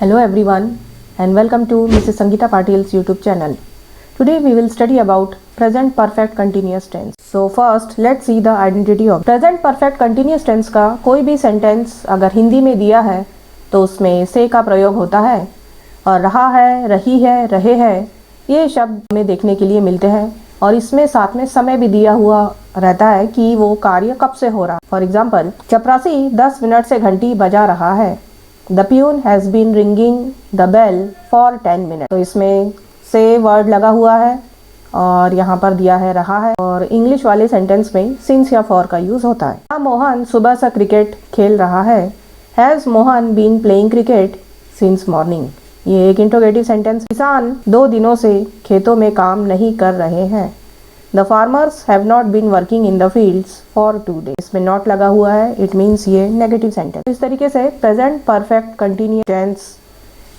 Hello everyone and welcome to Mrs. Sangeeta Patil's YouTube channel. Today we will study about present perfect continuous tense. So first let's see the identity of present perfect continuous tense का कोई भी sentence अगर हिंदी में दिया है तो उसमें से का प्रयोग होता है और रहा है, रही है, रहे हैं ये शब्द हमें देखने के लिए मिलते हैं और इसमें साथ में समय भी दिया हुआ रहता है कि वो कार्य कब से हो रहा है। फॉर एग्जाम्पल चपरासी 10 मिनट से घंटी बजा रहा है। The peon has been ringing the bell for 10 minutes। तो इसमें से वर्ड लगा हुआ है और यहाँ पर दिया है रहा है और इंग्लिश वाले सेंटेंस में सिंस या फॉर का यूज होता है। मोहन सुबह से क्रिकेट खेल रहा है। Has Mohan been playing cricket since morning. ये एक इंट्रोगेटिव सेंटेंस। किसान 2 दिनों से खेतों में काम नहीं कर रहे हैं। The farmers have not been working in the fields for 2 days। इसमें नॉट लगा हुआ है, इट मीन्स ये नेगेटिव सेंटेंस। इस तरीके से प्रेजेंट परफेक्ट कंटिन्यूअस टेंस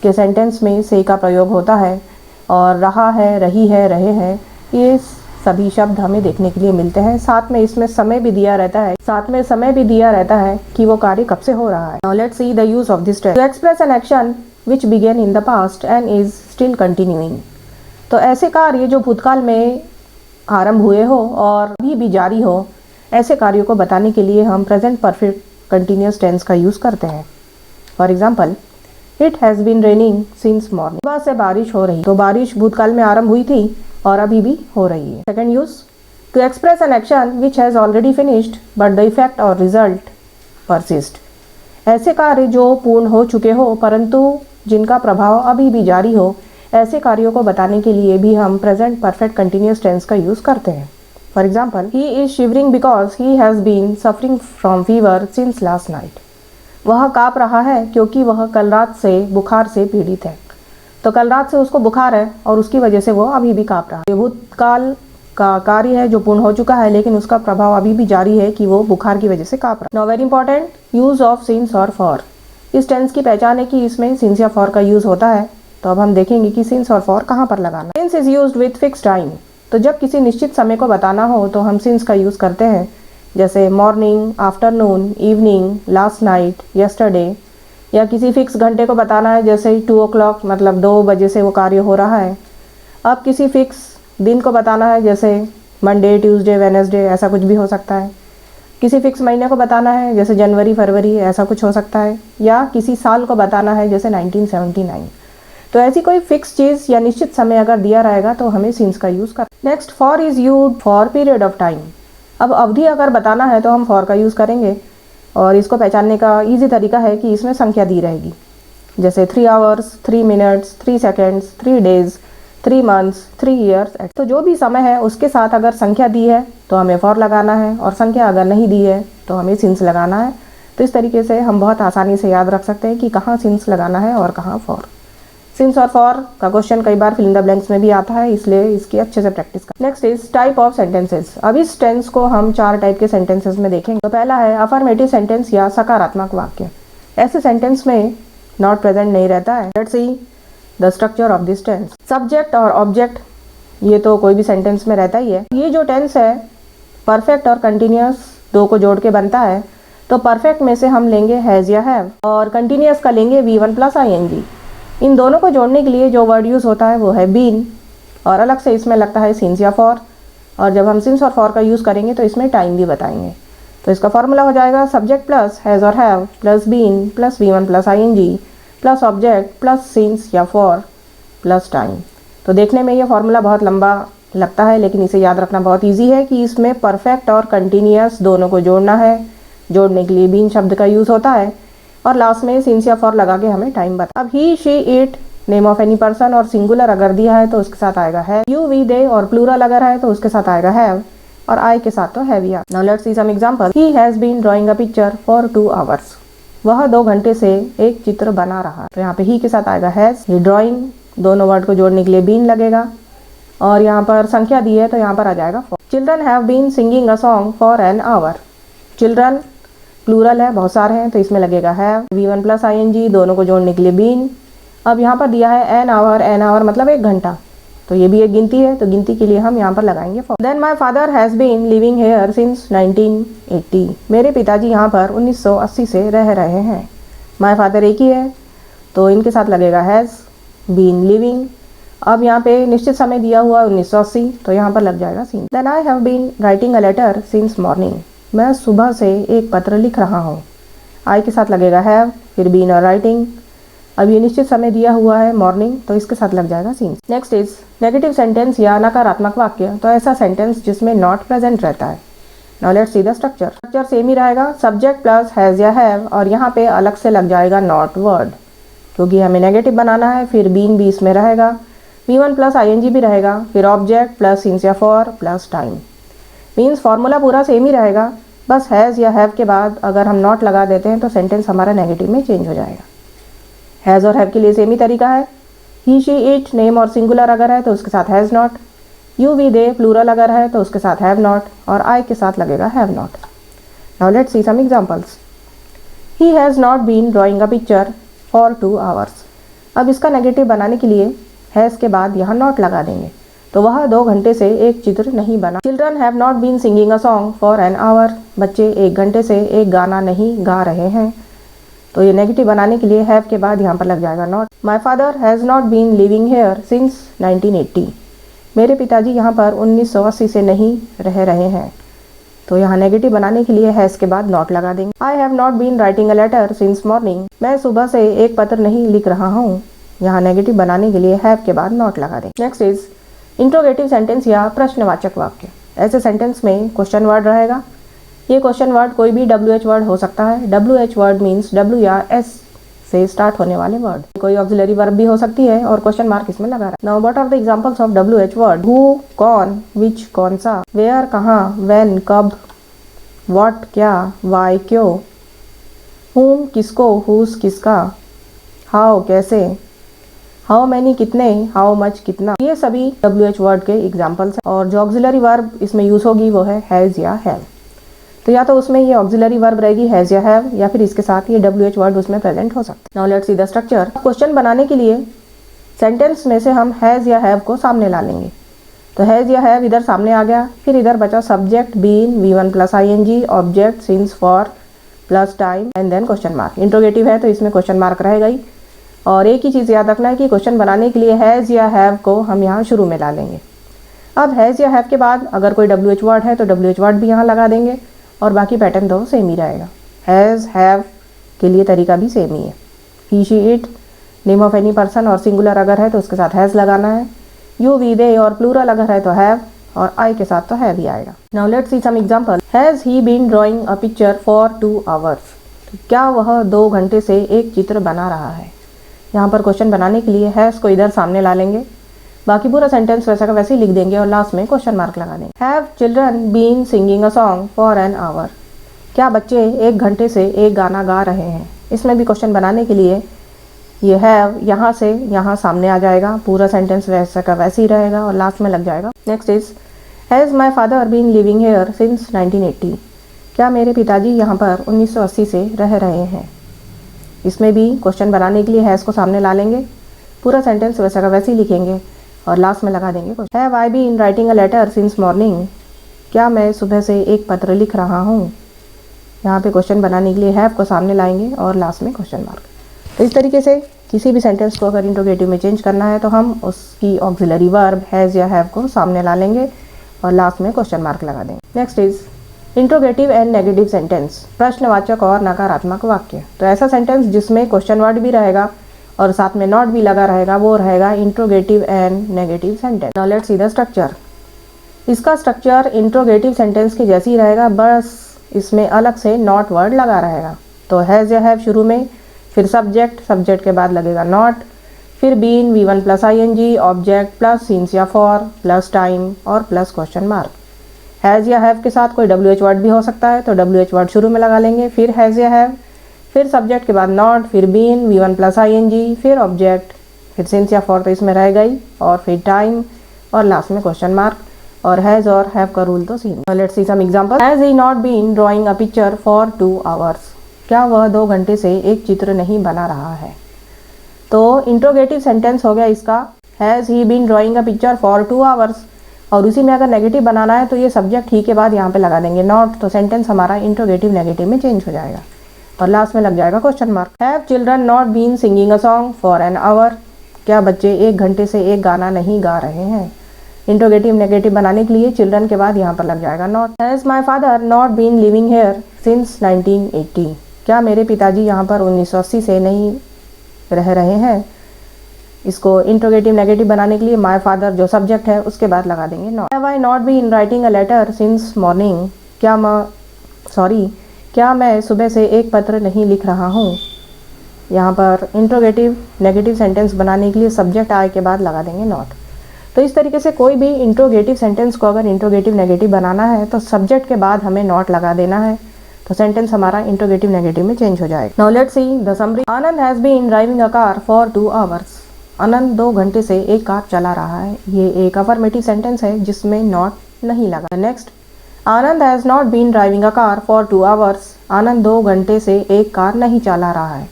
के सेंटेंस में से का प्रयोग होता है और रहा है, रही है, रहे हैं ये सभी शब्द हमें देखने के लिए मिलते हैं। साथ में इसमें समय भी दिया रहता है कि वो कार्य कब से हो रहा है। Now let's see the use of this tense to express an action which began in the past and is still continuing। तो ऐसे कार्य जो भूतकाल में आरंभ हुए हो और अभी भी जारी हो, ऐसे कार्यों को बताने के लिए हम प्रेजेंट परफेक्ट कंटिन्यूअस टेंस का यूज करते हैं। For example it has been raining since morning. सुबह से बारिश हो रही। तो बारिश भूतकाल में आरंभ हुई थी और अभी भी हो रही है। Second use to express an action which has already finished but the effect और रिजल्ट परसिस्ट। ऐसे कार्य जो पूर्ण हो चुके हो परंतु जिनका प्रभाव अभी भी जारी हो, ऐसे कार्यों को बताने के लिए भी हम प्रेजेंट परफेक्ट कंटिन्यूअस टेंस का यूज करते हैं। For example he is shivering because he has been suffering from fever since last night. वह काँप रहा है क्योंकि वह कल रात से बुखार से पीड़ित है। तो कल रात से उसको बुखार है और उसकी वजह से वो अभी भी काँप रहा है। ये भूतकाल का कार्य है जो पूर्ण हो चुका है लेकिन उसका प्रभाव अभी भी जारी है कि वो बुखार की वजह से काँप रहा है। Now very important use of since और फॉर। इस टेंस की पहचान है कि इसमें सिंस या फॉर का यूज होता है। तो अब हम देखेंगे कि सिंस और फॉर कहाँ पर लगाना है। Since is used with fix time. तो जब किसी निश्चित समय को बताना हो तो हम सिंस का यूज करते हैं, जैसे morning, afternoon, evening, last night, yesterday. या किसी फिक्स घंटे को बताना है, जैसे 2 o'clock मतलब 2 बजे से वो कार्य हो रहा है। अब किसी फिक्स दिन को बताना है, जैसे मंडे, ट्यूसडे, वेडनेसडे, ऐसा कुछ भी हो सकता है। किसी फिक्स महीने को बताना है, जैसे जनवरी, फरवरी, ऐसा कुछ हो सकता है। या किसी साल को बताना है, जैसे 1979। तो ऐसी कोई फिक्स चीज़ या निश्चित समय अगर दिया रहेगा तो हमें सिंस का यूज़ कर। Next for is used for period of time. अब अवधि अगर बताना है तो हम फॉर का यूज़ करेंगे और इसको पहचानने का इजी तरीका है कि इसमें संख्या दी रहेगी, जैसे 3 hours, 3 minutes, 3 seconds, 3 days, 3 months, 3 years। तो जो भी समय है उसके साथ अगर संख्या दी है तो हमें फॉर लगाना है और संख्या अगर नहीं दी है तो हमें सिंस लगाना है। तो इस तरीके से हम बहुत आसानी से याद रख सकते हैं कि कहाँ सिंस लगाना है और कहाँ फॉर। सिंस और फॉर का क्वेश्चन कई बार फिल इन द ब्लैंक्स में भी आता है, इसलिए इसकी अच्छे से प्रैक्टिस कर। Next is type of sentences. अब इस टेंस को हम 4 टाइप के सेंटेंसेस में देखेंगे। तो पहला है अफर्मेटिव सेंटेंस या सकारात्मक वाक्य। ऐसे सेंटेंस में नॉट प्रेजेंट नहीं रहता है। Let's see the structure of this tense. Subject और ऑब्जेक्ट ये तो कोई भी सेंटेंस में रहता ही है। ये जो टेंस है परफेक्ट और कंटिन्यूअस 2 को जोड़ के बनता है। तो परफेक्ट में से हम लेंगे हैज़ या हैव और कंटिन्यूअस का लेंगे V1 + ing। इन दोनों को जोड़ने के लिए जो वर्ड यूज़ होता है वो है बीन और अलग से इसमें लगता है सिंस या फॉर। और जब हम सिंस और फॉर का यूज़ करेंगे तो इसमें टाइम भी बताएंगे। तो इसका फॉर्मूला हो जाएगा सब्जेक्ट प्लस हैज़ और have plus been plus V1 + ing plus object plus since या फॉर प्लस टाइम। तो देखने में ये फॉर्मूला बहुत लंबा लगता है लेकिन इसे याद रखना बहुत ईजी है कि इसमें परफेक्ट और कंटिन्यूअस दोनों को जोड़ना है। जोड़ने के लिए बीन शब्द का यूज़ होता है और लास्ट में सिंस या फॉर लगा के हमें टाइम बता। अब he, she, it name of any person और सिंगुलर अगर दिया है तो उसके साथ आएगा है। यू, वी, दे और प्लूरल अगर है तो उसके साथ आएगा हैव और आई के साथ तो हैव या। Now let's see some example. He has been drawing a picture for 2 hours। वह 2 घंटे से एक चित्र बना रहा है। तो यहाँ पे ही के साथ आएगा हैज़। ये ड्राइंग दोनों वर्ड को जोड़ने के लिए बीन लगेगा और यहाँ पर संख्या दी है तो यहाँ पर आ जाएगा for. Children have been singing a song for an hour. Children plural है, बहुत सारे हैं तो इसमें लगेगा हैव। V1 + ing दोनों को जोड़ने के लिए बीन। अब यहाँ पर दिया है एन आवर मतलब 1 घंटा। तो ये भी एक गिनती है तो गिनती के लिए हम यहाँ पर लगाएंगे for. Then my father has been living here since 1980। मेरे पिताजी यहाँ पर 1980 से रह रहे हैं। माई फादर एक ही है तो इनके साथ लगेगा हैज़ बीन लिविंग। अब यहाँ पे निश्चित समय दिया हुआ 1980, तो यहाँ पर लग जाएगा since. Then I have been writing a letter since morning. मैं सुबह से एक पत्र लिख रहा हूँ। आई के साथ लगेगा हैव, फिर बीन और राइटिंग। अब ये निश्चित समय दिया हुआ है मॉर्निंग, तो इसके साथ लग जाएगा since. Next is negative sentence या नकारात्मक वाक्य। तो ऐसा सेंटेंस जिसमें नॉट प्रेजेंट रहता है। Now let's see the structure. Structure same ही रहेगा, सब्जेक्ट प्लस हैज़ या हैव, और यहाँ पे अलग से लग जाएगा नॉट वर्ड, क्योंकि हमें नेगेटिव बनाना है। फिर बीन भी इसमें रहेगा, V1 प्लस ING भी रहेगा, फिर ऑब्जेक्ट प्लस सिंस या for plus time. Means formula पूरा सेम ही रहेगा, बस हैज़ या हैव के बाद अगर हम नॉट लगा देते हैं तो सेंटेंस हमारा नेगेटिव में चेंज हो जाएगा। हैज़ और हैव के लिए सेम ही तरीका है। ही शी इट नेम और सिंगुलर अगर है तो उसके साथ has not, you we they plural अगर है तो उसके साथ हैव नॉट, और आई के साथ लगेगा have not. Now let's see some examples. He has not been drawing a picture for 2 hours. अब इसका नेगेटिव बनाने के लिए हैज़ के बाद यहाँ नॉट लगा देंगे, तो वह 2 घंटे से एक चित्र नहीं बना। Children have not been singing a song for an hour. बच्चे 1 घंटे से एक गाना नहीं गा रहे हैं, तो ये नेगेटिव बनाने के लिए हैव के बाद यहाँ पर लग जाएगा not. My father has not been living here since 1980। मेरे पिताजी यहाँ पर 1980 से नहीं रह रहे हैं, तो यहाँ नेगेटिव बनाने के लिए हैज़ के बाद नॉट लगा देंगे। I have not been writing a letter since morning. मैं सुबह से एक पत्र नहीं लिख रहा हूँ। यहाँ नेगेटिव बनाने के लिए हैव के बाद नॉट लगा देंगे। नेक्स्ट इज इंट्रोगेटिव सेंटेंस या प्रश्नवाचक वाक्य। ऐसे सेंटेंस में क्वेश्चन वर्ड रहेगा। ये क्वेश्चन वर्ड कोई भी WH वर्ड हो सकता है। WH वर्ड मीन्स W या S से स्टार्ट होने वाले वर्ड। कोई ऑक्सिलरी वर्ब भी हो सकती है और क्वेश्चन मार्क इसमें लगा रहा है। Now what are the examples of WH word? Who कौन, विच कौन सा, वेयर कहाँ, व्हेन कब, व्हाट क्या, वाई क्यों, हुम किसको, हुज किसका, हाउ कैसे, हाउ मैनी कितने, हाउ मच कितना। ये सभी WH वर्ड के एग्जाम्पल्स हैं। और जो ऑक्सिलरी वर्ब इसमें यूज होगी वो है हैज़ या हैव। तो या तो उसमें ये ऑक्सिलरी वर्ब रहेगी हैज़ या हैव, या फिर इसके साथ ये WH वर्ड उसमें प्रेजेंट हो सकता है। Now let's see the structure. Question बनाने के लिए सेंटेंस में से हम हैज़ या हैव को सामने ला लेंगे। तो हैज़ या हैव इधर सामने आ गया, फिर इधर बचा subject been, V1 plus ING, object since for plus time and then question mark. Interrogative है तो इसमें क्वेश्चन मार्क रहेगा ही। और एक ही चीज़ याद रखना है कि क्वेश्चन बनाने के लिए हैज़ या हैव को हम यहाँ शुरू में ला लेंगे। अब हैज़ या हैव के बाद अगर कोई WH वर्ड है तो WH वर्ड भी यहाँ लगा देंगे, और बाकी पैटर्न तो सेम ही रहेगा। हैज़ हैव के लिए तरीका भी सेम ही है। He she it name of any person और सिंगुलर अगर है तो उसके साथ हैज़ लगाना है। यू वी दे और प्लूरल अगर है तो हैव, और आई के साथ तो हैव ही आएगा। Now let's see some example. Has he been drawing a picture for 2 hours. क्या वह 2 घंटे से एक चित्र बना रहा है? यहाँ पर क्वेश्चन बनाने के लिए हैज़ को इधर सामने ला लेंगे, बाकी पूरा सेंटेंस वैसा का वैसे ही लिख देंगे और लास्ट में क्वेश्चन मार्क लगा देंगे। Have children been singing a song for an hour. क्या बच्चे 1 घंटे से एक गाना गा रहे हैं? इसमें भी क्वेश्चन बनाने के लिए ये हैव यहाँ से यहाँ सामने आ जाएगा, पूरा सेंटेंस वैसा का वैसे ही रहेगा और लास्ट में लग जाएगा। Next is has my father been living here since 1980। क्या मेरे पिताजी यहाँ पर 1980 से रह रहे हैं? इसमें भी क्वेश्चन बनाने के लिए हैज़ को सामने ला लेंगे, पूरा सेंटेंस वैसा का वैसे ही लिखेंगे और लास्ट में लगा देंगे question. Have I been writing a letter since morning. क्या मैं सुबह से एक पत्र लिख रहा हूँ? यहाँ पे क्वेश्चन बनाने के लिए हैव को सामने लाएंगे और लास्ट में क्वेश्चन मार्क। तो इस तरीके से किसी भी सेंटेंस को अगर इंट्रोगेटिव में चेंज करना है तो हम उसकी ऑक्सिलरी वर्ब हैज़ या हैव को सामने ला लेंगे और लास्ट में क्वेश्चन मार्क लगा देंगे। Next is interrogative and negative sentence, प्रश्नवाचक और नकारात्मक वाक्य। तो ऐसा सेंटेंस जिसमें क्वेश्चन वर्ड भी रहेगा और साथ में नॉट भी लगा रहेगा वो रहेगा interrogative and negative sentence. Now let's see the structure. इसका स्ट्रक्चर इंट्रोगेटिव सेंटेंस के जैसे ही रहेगा, बस इसमें अलग से नॉट वर्ड लगा रहेगा। तो हैज़ या हैव शुरू में, फिर सब्जेक्ट के बाद लगेगा नॉट, फिर been, V1 plus ING, object plus since या फॉर प्लस टाइम और प्लस क्वेश्चन मार्क। हैज़ या हैव के साथ कोई WH वर्ड भी हो सकता है तो WH वर्ड शुरू में लगा लेंगे, फिर हैज़ या हैव, फिर सब्जेक्ट के बाद नॉट, फिर बीन, V1 प्लस ING, फिर ऑब्जेक्ट, फिर सिंस या फॉर तो इसमें रहेगा ही, और फिर टाइम और लास्ट में क्वेश्चन मार्क। और हैज़ और हैव का रूल तो same. Let's see some example. Has he not been drawing a picture for 2 hours. क्या वह 2 घंटे से एक चित्र नहीं बना रहा है? तो इंट्रोगेटिव सेंटेंस हो गया इसका has he been drawing a picture for 2 hours, और उसी में अगर नेगेटिव बनाना है तो ये सब्जेक्ट ही के बाद यहाँ पे लगा देंगे नॉट, तो सेंटेंस हमारा इंट्रोगेटिव नेगेटिव में चेंज हो जाएगा। और लास्ट में लग जाएगा question mark. Have children not been singing a song for an hour, क्या बच्चे 1 घंटे से एक गाना नहीं गा रहे हैं। इंट्रोगेटिव नेगेटिव बनाने के लिए चिल्ड्रन के बाद यहाँ पर लग जाएगा not. Has my father not been living here since 1980, क्या मेरे पिताजी यहाँ पर 1980 से नहीं रह रहे हैं। इसको इंट्रोगेटिव नेगेटिव बनाने के लिए माई फादर जो सब्जेक्ट है उसके बाद लगा देंगे not. Have I not been writing a letter since morning, क्या मैं सुबह से एक पत्र नहीं लिख रहा हूँ। यहाँ पर इंट्रोगेटिव नेगेटिव सेंटेंस बनाने के लिए सब्जेक्ट आई के बाद लगा देंगे नॉट। तो इस तरीके से कोई भी इंट्रोगेटिव सेंटेंस को अगर इंट्रोगेटिव नेगेटिव बनाना है तो सब्जेक्ट के बाद हमें नॉट लगा देना है, तो सेंटेंस हमारा इंट्रोगेटिव नेगेटिव में चेंज हो जाएगा। Now let's see the summary. Anand has been driving a car for 2 hours, Anand 2 घंटे से एक कार चला रहा है। ये एक अफर्मेटिव सेंटेंस है जिसमें नॉट नहीं लगा। Next, Anand has not been driving a car for 2 hours, Anand 2 घंटे से एक कार नहीं चला रहा है।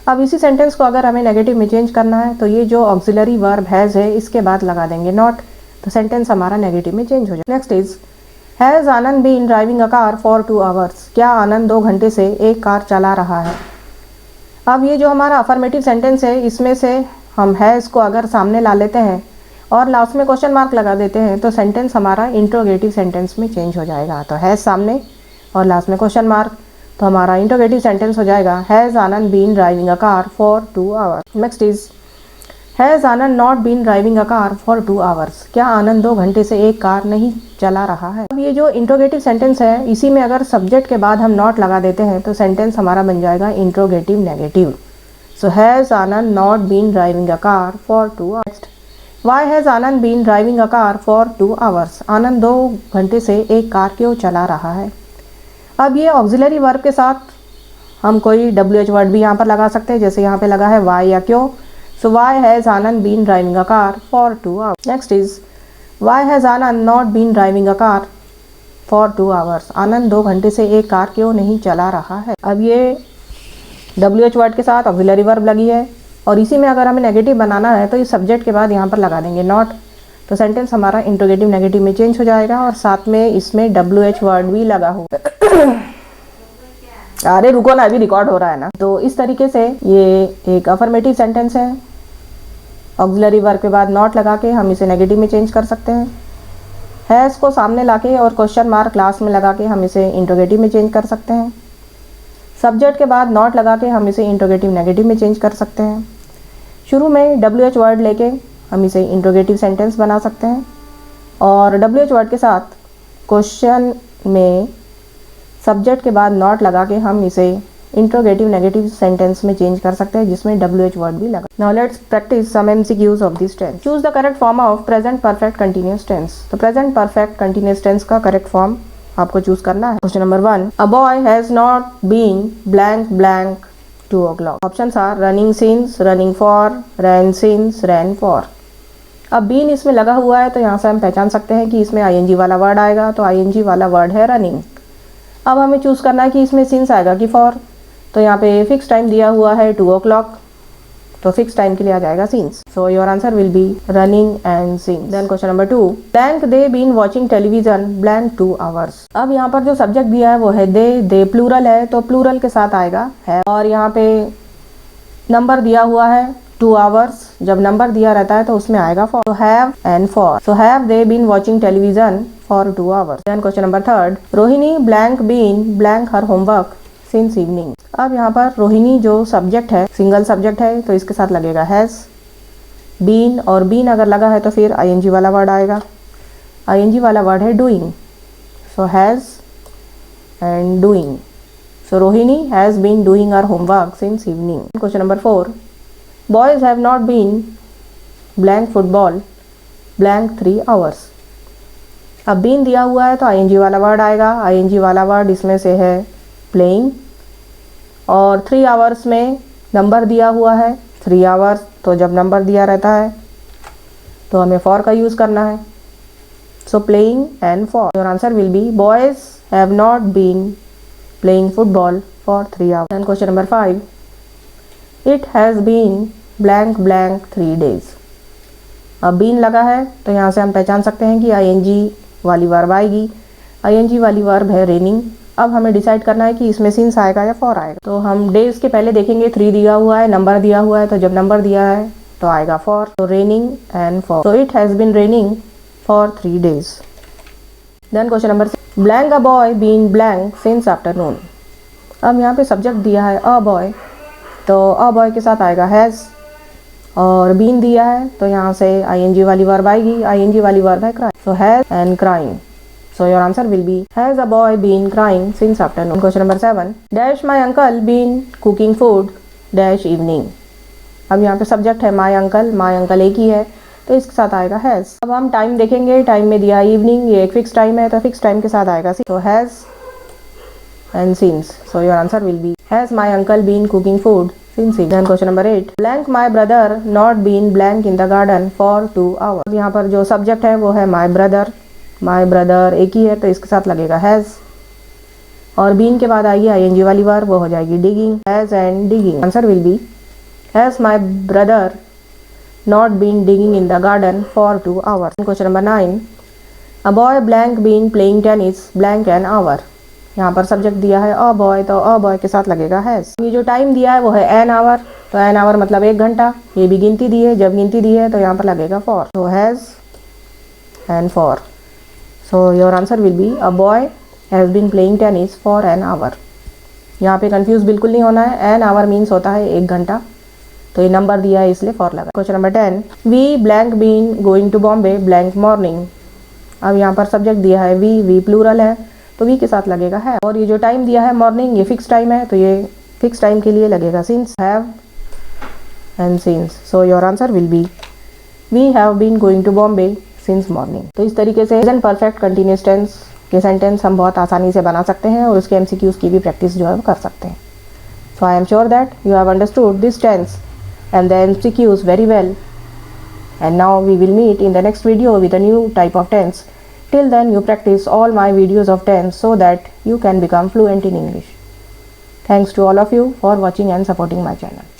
अब इसी सेंटेंस को अगर हमें नेगेटिव में चेंज करना है तो ये जो ऑक्सिलरी वर्ब हैज़ है इसके बाद लगा देंगे नॉट, तो सेंटेंस हमारा नेगेटिव में चेंज हो जाए। Next is, has Anand been driving a car for 2 hours, क्या आनंद 2 घंटे से एक कार चला रहा है। अब ये जो हमारा अफर्मेटिव सेंटेंस है इसमें से हम हैज़ को अगर सामने ला लेते हैं और लास्ट में क्वेश्चन मार्क लगा देते हैं तो सेंटेंस हमारा इंट्रोगेटिव सेंटेंस में चेंज हो जाएगा। तो हैज़ सामने और लास्ट में क्वेश्चन मार्क, तो हमारा इंट्रोगेटिव सेंटेंस हो जाएगा has Anand been driving a car for 2 hours. Next is, has Anand not been driving a car for 2 hours, क्या आनंद 2 घंटे से एक कार नहीं चला रहा है। अब ये जो इंट्रोगेटिव सेंटेंस है इसी में अगर सब्जेक्ट के बाद हम नॉट लगा देते हैं तो सेंटेंस हमारा बन जाएगा interrogative negative. So has Anand not been driving a car for 2 hours. Why has Anand been driving a car for 2 hours, Anand 2 घंटे से एक कार क्यों चला रहा है। अब ये ऑक्सिलरी वर्ब के साथ हम कोई WH वर्ड भी यहाँ पर लगा सकते हैं, जैसे यहाँ पे लगा है वाई या क्यों। So why has Anand been driving a car for 2 hours. Next is, why has Anand not been driving a car for 2 hours, Anand 2 घंटे से एक कार क्यों नहीं चला रहा है। अब ये WH वर्ड के साथ ऑक्सिलरी वर्ब लगी है और इसी में अगर हमें नेगेटिव बनाना है तो इस सब्जेक्ट के बाद यहाँ पर लगा देंगे नॉट, तो सेंटेंस हमारा इंट्रोगेटिव नेगेटिव में चेंज हो जाएगा और साथ में इसमें WH वर्ड भी लगा हो। अरे रुको ना, अभी रिकॉर्ड हो रहा है ना। तो इस तरीके से ये एक अफर्मेटिव सेंटेंस है, ऑक्सिलरी वर्ब के बाद नॉट लगा के हम इसे नेगेटिव में चेंज कर सकते हैं। हैज़ को सामने लाके और क्वेश्चन मार्क लास्ट में लगा के हम इसे इंट्रोगेटिव में चेंज कर सकते हैं। सब्जेक्ट के बाद नॉट लगा के हम इसे इंट्रोगेटिव नेगेटिव में चेंज कर सकते हैं। शुरू में WH वर्ड लेके हम इसे इंट्रोगेटिव सेंटेंस बना सकते हैं और WH वर्ड के साथ क्वेश्चन में सब्जेक्ट के बाद नॉट लगा के हम इसे इंट्रोगेटिव नेगेटिव सेंटेंस में चेंज कर सकते हैं जिसमें WH वर्ड भी लगा। Now let's practice some MCQs of this tense. Choose the correct form of present perfect continuous tense. तो प्रेजेंट परफेक्ट कंटिन्यूअस टेंस का करेक्ट फॉर्म आपको चूज करना है। Question number 1, a boy has not been blank blank 2 o'clock। Options are running since, running for, ran since, ran for. अब been इसमें लगा हुआ है तो यहाँ से हम पहचान सकते हैं कि इसमें ING वाला वर्ड आएगा, तो ING वाला वर्ड है रनिंग। अब हमें चूज़ करना है कि इसमें सिंस आएगा कि फॉर, तो यहाँ पे फिक्स टाइम दिया हुआ है 2 o'clock, तो फिक्स टाइम के लिए आ जाएगा since. So your answer will be running and since. Then question number 2, blank they been watching television blank 2 hours। अब यहाँ पर जो सब्जेक्ट दिया है वो है दे प्लूरल है तो प्लूरल के साथ आएगा है, और यहाँ पे नंबर दिया हुआ है 2 hours, जब नंबर दिया रहता है तो उसमें आएगा फॉर, तो have and for. So have they been watching television for 2 hours। Then question number 3, Rohini blank been blank her homework since evening. अब यहाँ पर रोहिणी जो सब्जेक्ट है सिंगल सब्जेक्ट है तो इसके साथ लगेगा हैज़, बीन, और बीन अगर लगा है तो फिर ING वाला वर्ड आएगा। ING वाला वर्ड है doing, so has and doing. So Rohini has been doing her homework since evening. Question number 4, boys have not been blank football blank 3 hours। अब बीन दिया हुआ है तो ING वाला वर्ड आएगा। ING वाला वर्ड इसमें से है प्लेइंग, और 3 hours में नंबर दिया हुआ है 3 hours, तो जब नंबर दिया रहता है तो हमें फॉर का यूज़ करना है। So playing and for. Your answer will be boys have not been playing football for 3 hours। And question number 5, it has been blank blank 3 days। अब बीन लगा है तो यहाँ से हम पहचान सकते हैं कि ING वाली वर्ब आएगी। ING वाली वर्ब है रेनिंग, अब हमें डिसाइड करना है कि इसमें सिंस आएगा या फॉर आएगा। तो हम डेज के पहले देखेंगे 3 दिया हुआ है, नंबर दिया हुआ है, तो जब नंबर दिया है तो आएगा फॉर। तो रेनिंग एंड फॉर, तो it has been raining for 3 days। Then question number 6, blank a boy been blank since afternoon. अब यहाँ पे सब्जेक्ट दिया है अ बॉय, तो अ बॉय के साथ आएगा हैज़, और बीन दिया है तो यहाँ से ing वाली वर्ब आएगी। ing वाली वर्ब है cry, so has and crying. So your answer will be, has a boy been crying since afternoon? Question number 7, dash my uncle been cooking food dash evening। अब यहाँ पे subject है my uncle एक ही है तो इसके साथ आएगा has। अब हम टाइम देखेंगे, टाइम में दिया इवनिंग, ये एक फिक्स टाइम है तो फिक्स टाइम के साथ आएगा तो has and since। So your answer will be, has my uncle been cooking food since evening। Then question number 8, blank my brother not been blank in the garden for 2 hours। अब यहाँ पर जो subject है वो है my brother एक ही है तो इसके साथ लगेगा हैज़, और बीन के बाद आएगी ing वाली वर्ब, वो हो जाएगी digging, has and digging. Answer will be, has my brother not been digging in the garden for 2 hours। Question number 9, a boy blank been playing tennis blank an hour. यहाँ पर subject दिया है a boy, तो a boy के साथ लगेगा has. ये जो टाइम दिया है वो है एन आवर, तो एन आवर मतलब 1 घंटा। ये भी गिनती दी है, जब गिनती दी है तो यहाँ पर लगेगा फॉर, तो has and for. So your answer will be, a boy has been playing tennis for an hour। यहाँ पे कंफ्यूज बिल्कुल नहीं होना है, एन आवर मीन्स होता है 1 घंटा, तो ये नंबर दिया है इसलिए फॉर लगा। Question number 10, we blank been going to Bombay blank morning. अब यहाँ पर सब्जेक्ट दिया है वी प्लूरल है तो वी के साथ लगेगा है, और ये जो टाइम दिया है मॉर्निंग ये फिक्स टाइम है तो ये फिक्स टाइम के लिए लगेगा since, have and since. So your answer will be, we have been going to Bombay since morning. तो इस तरीके से प्रेजेंट परफेक्ट कंटिन्यूअस टेंस के सेंटेंस हम बहुत आसानी से बना सकते हैं और उसके एमसीक्यूज की भी प्रैक्टिस जो है वो कर सकते हैं। So I am sure that you have understood this tense and the MCQs very well, and now we will meet in the next video with a new type of tense. Till then you practice all my videos of tense so that you can become fluent in English. Thanks to all of you for watching and supporting my channel.